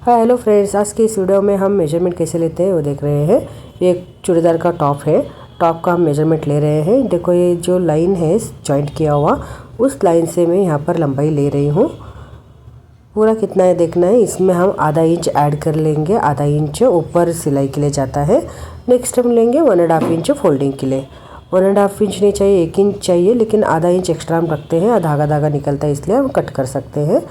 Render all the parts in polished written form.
Hello friends, आज की इस वीडियो में हम मेजरमेंट कैसे लेते हैं वो देख रहे हैं। ये एक चूड़ीदार का टॉप है। टॉप का हम मेजरमेंट ले रहे हैं। देखो ये जो लाइन है जॉइंट किया हुआ, उस लाइन से मैं यहाँ पर लंबाई ले रही हूँ। पूरा कितना है देखना है। इसमें हम आधा इंच ऐड कर लेंगे। आधा इंच ऊपर सिलाई के लिए जाता है। नेक्स्ट हम लेंगे 1.5 इंच फोल्डिंग के लिए। 1.5 इंच नहीं चाहिए, 1 इंच चाहिए, लेकिन आधा इंच एक्स्ट्रा हम रखते हैं। धागा धागा निकलता है इसलिए हम कट कर सकते हैं।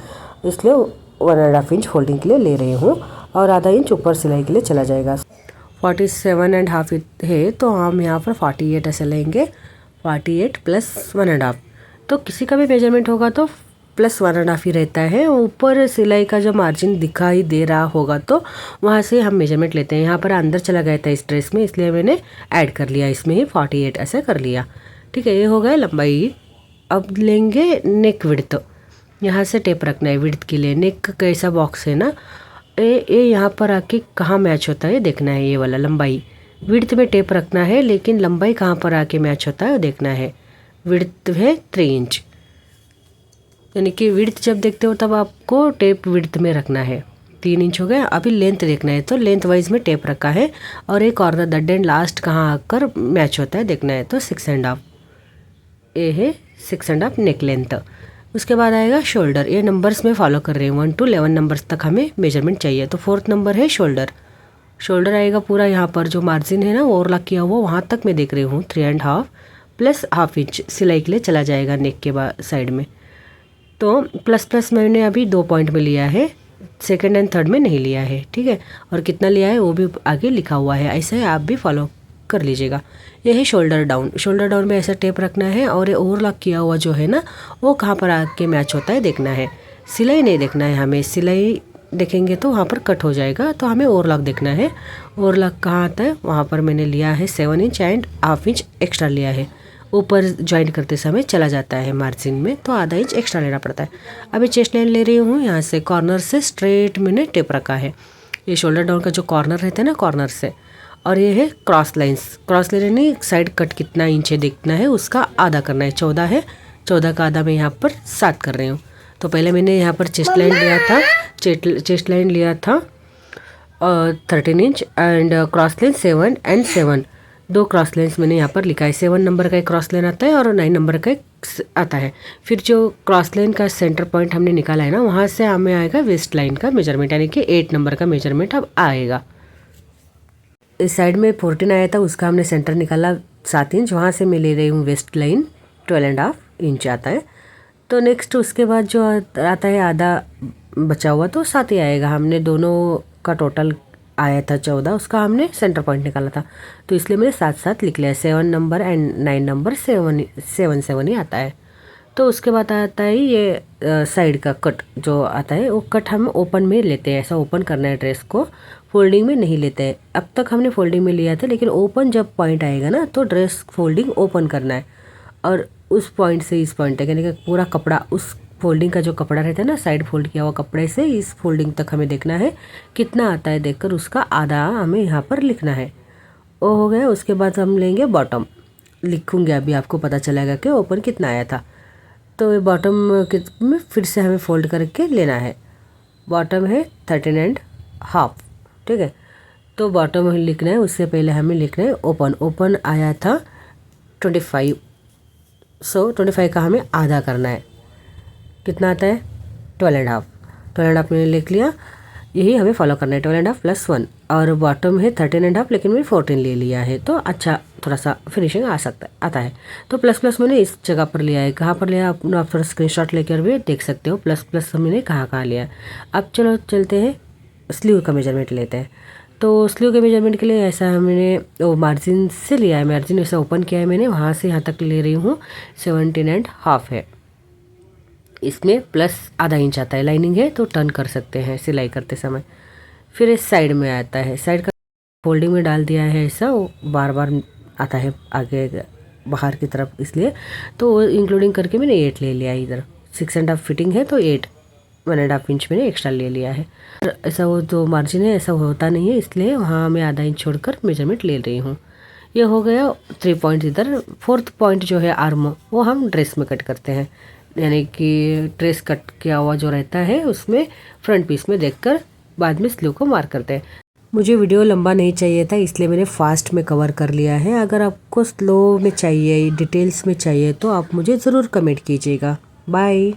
इसलिए 1.5 इंच फोल्डिंग के लिए ले रही हूँ और आधा इंच ऊपर सिलाई के लिए चला जाएगा। 47.5 है तो हम यहाँ पर 48 ऐसे लेंगे। 48 प्लस 1.5, तो किसी का भी मेजरमेंट होगा तो प्लस 1.5 ही रहता है। ऊपर सिलाई का जो मार्जिन दिखाई दे रहा होगा तो वहाँ से हम मेजरमेंट लेते हैं। यहाँ पर अंदर चला गया था इस ड्रेस में, इसलिए मैंने ऐड कर लिया, इसमें ही 48 ऐसे कर लिया। ठीक है, ये हो गया लंबाई। अब लेंगे नेक विड्थ। यहाँ से टेप रखना है विड्थ के लिए। नेक कैसा बॉक्स है ना, ये यहाँ पर आके कहाँ मैच होता है देखना है। ये वाला लंबाई विड्थ में टेप रखना है, लेकिन लंबाई कहाँ पर आके मैच होता है देखना है। विड्थ है 3 इंच, यानी कि विड्थ जब देखते हो तब आपको टेप विड्थ में रखना है। 3 इंच हो गया। अभी लेंथ देखना है, तो लेंथ वाइज में टेप रखा है और एक कॉर्नर दैट एंड लास्ट कहाँ आकर मैच होता है देखना है। तो 6.5 ये है 6.5 नेक लेंथ। उसके बाद आएगा शोल्डर। ये नंबर्स में फॉलो कर रहे हैं, 1 to 11 नंबर्स तक हमें मेजरमेंट चाहिए। तो 4th नंबर है शोल्डर। शोल्डर आएगा पूरा यहाँ पर जो मार्जिन है ना ओवरलॉक किया हुआ, वहाँ तक मैं देख रही हूँ 3.5 प्लस ½ इंच सिलाई के लिए चला जाएगा नेक के साइड में। तो प्लस प्लस मैंने अभी 2 पॉइंट में लिया है, सेकेंड एंड थर्ड में नहीं लिया है। ठीक है, और कितना लिया है वो भी आगे लिखा हुआ है। ऐसे आप भी फॉलो कर लीजिएगा। ये है शोल्डर डाउन। शोल्डर डाउन में ऐसा टेप रखना है और ये ओवरलॉक किया हुआ जो है ना वो कहाँ पर आके मैच होता है देखना है। सिलाई नहीं देखना है हमें, सिलाई देखेंगे तो वहाँ पर कट हो जाएगा। तो हमें ओवरलॉक देखना है। ओवरलॉक कहाँ आता है, वहाँ पर मैंने लिया है 7 इंच एंड ½ इंच एक्स्ट्रा लिया है। ऊपर ज्वाइंट करते समय चला जाता है मार्जिन में, तो आधा इंच एक्स्ट्रा लेना पड़ता है। अभी चेस्ट लाइन ले रही हूँ। यहाँ से कॉर्नर से स्ट्रेट मैंने टेप रखा है। ये शोल्डर डाउन का जो कॉर्नर रहता है ना, कॉर्नर से। और ये है क्रॉस लाइंस। क्रॉस लाइन नहीं, साइड कट कितना इंच है देखना है, उसका आधा करना है। 14 है, 14 का आधा मैं यहाँ पर 7 कर रही हूँ। तो पहले मैंने यहाँ पर चेस्ट लाइन लिया था, चेस्ट लाइन लिया था 13 inch and cross line 7 and 7। 2 cross lines मैंने यहाँ पर लिखा है। 7 नंबर का एक क्रॉस लाइन आता है और 9 नंबर का एक आता है। फिर जो क्रॉस लाइन का सेंटर पॉइंट हमने निकाला है ना, वहाँ से हमें आएगा वेस्ट लाइन का मेजरमेंट, यानी कि 8 नंबर का मेजरमेंट अब आएगा। इस साइड में 14 आया था, उसका हमने सेंटर निकाला 7 इंच। वहाँ से मैं ले रही हूँ वेस्ट लाइन 12.5 इंच आता है। तो नेक्स्ट उसके बाद जो आता है आधा बचा हुआ, तो 7 ही आएगा। हमने दोनों का टोटल आया था 14, उसका हमने सेंटर पॉइंट निकाला था, तो इसलिए मैंने 7 लिख लिया। 7 नंबर एंड 9 नंबर 7 ही आता है। तो उसके बाद आता है ये साइड का कट जो आता है, वो कट हम ओपन में लेते हैं। ऐसा ओपन करना है ड्रेस को, फोल्डिंग में नहीं लेते हैं। अब तक हमने फोल्डिंग में लिया था, लेकिन ओपन जब पॉइंट आएगा ना तो ड्रेस फोल्डिंग ओपन करना है। और उस पॉइंट से इस पॉइंट तक, यानी कि पूरा कपड़ा, उस फोल्डिंग का जो कपड़ा रहता है ना, साइड फोल्ड किया हुआ कपड़े से इस फोल्डिंग तक हमें देखना है कितना आता है। देखकर उसका आधा हमें यहाँ पर लिखना है। वो हो गया। उसके बाद हम लेंगे बॉटम। लिखूँगी अभी, आपको पता चलेगा कि ओपन कितना आया था। तो ये बॉटम में फिर से हमें फोल्ड करके लेना है। बॉटम है 13.5। ठीक है, तो बॉटम लिखना है। उससे पहले हमें लिखना है ओपन। ओपन आया था 25, 25 का हमें आधा करना है। कितना आता है 12.5। 12.5 मैंने लिख लिया। यही हमें फॉलो करना है, 12.5 प्लस 1। और बॉटम है 13.5, लेकिन मैंने 14 ले लिया है, तो अच्छा थोड़ा सा फिनिशिंग आता है। तो प्लस प्लस मैंने इस जगह पर लिया है। कहाँ पर लिया आप थोड़ा स्क्रीनशॉट लेकर भी देख सकते हो। प्लस प्लस मैंने कहाँ लिया है। अब चलो चलते हैं स्लीव का मेजरमेंट लेते हैं। तो स्लीव के मेजरमेंट के लिए ऐसा मैंने वो मार्जिन से लिया है। मार्जिन ऐसा ओपन किया है मैंने, वहाँ से यहाँ तक ले रही हूँ 17.5 है। इसमें प्लस आधा इंच आता है। लाइनिंग है तो टर्न कर सकते हैं सिलाई करते समय। फिर इस साइड में आता है, साइड का फोल्डिंग में डाल दिया है। ऐसा वो बार बार आता है आगे बाहर की तरफ, इसलिए तो वो इंक्लूडिंग करके मैंने 8 ले लिया है। इधर 6.5 फिटिंग है तो 1.5 इंच मैंने एक्स्ट्रा ले लिया है। ऐसा वो जो मार्जिन है ऐसा होता नहीं है, इसलिए वहाँ मैं आधा इंच छोड़कर मेजरमेंट ले रही हूँ। ये हो गया 3 पॉइंट इधर। 4th पॉइंट जो है आर्म, वो हम ड्रेस में कट करते हैं। यानी कि ड्रेस कट किया हुआ जो रहता है उसमें फ्रंट पीस में देखकर बाद में स्लो को मार्क करते हैं। मुझे वीडियो लंबा नहीं चाहिए था, इसलिए मैंने फास्ट में कवर कर लिया है। अगर आपको स्लो में चाहिए, डिटेल्स में चाहिए तो आप मुझे ज़रूर कमेंट कीजिएगा। बाय।